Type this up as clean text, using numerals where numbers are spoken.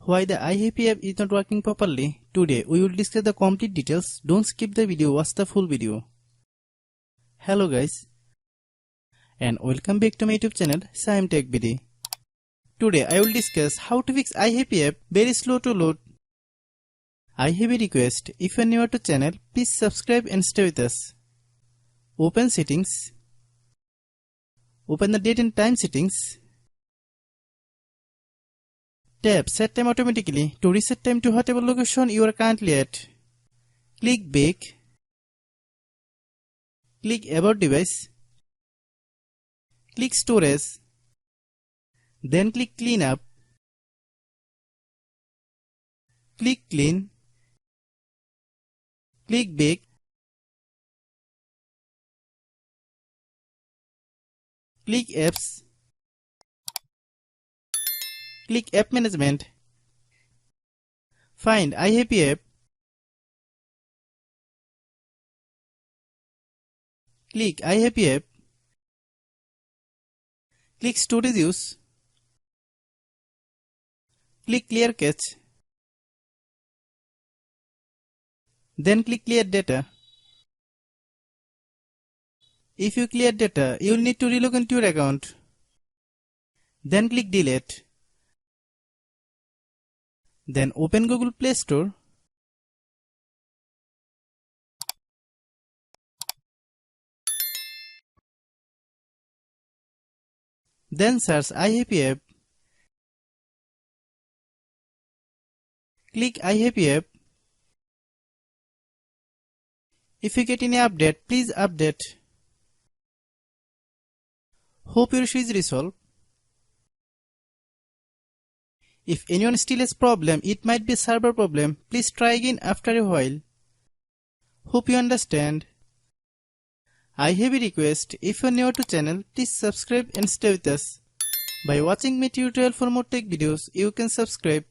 Why the iHappy app is not working properly? Today we will discuss the complete details. Don't skip the video, watch the full video. Hello guys, and welcome back to my YouTube channel Shaem Tech BD. Today I will discuss how to fix iHappy app very slow to load. I have a request. If you are new to channel, please subscribe and stay with us. Open settings. Open the date and time settings. Tap set time automatically to reset time to whatever location you are currently at. Click back. Click about device. Click storage. Then click clean up. Click clean. Click back. Click apps. Click app management. Find iHappy app. Click iHappy app. Click storage use. Click clear cache. Then click clear data. If you clear data, you will need to relog into your account. Then click delete. Then open Google Play Store. Then search iHappy app. Click iHappy app. If you get any update, please update. Hope your issue is resolved. If anyone still has problem, it might be a server problem. Please try again after a while. Hope you understand. I have a request. If you are new to channel, please subscribe and stay with us. By watching my tutorial for more tech videos, you can subscribe.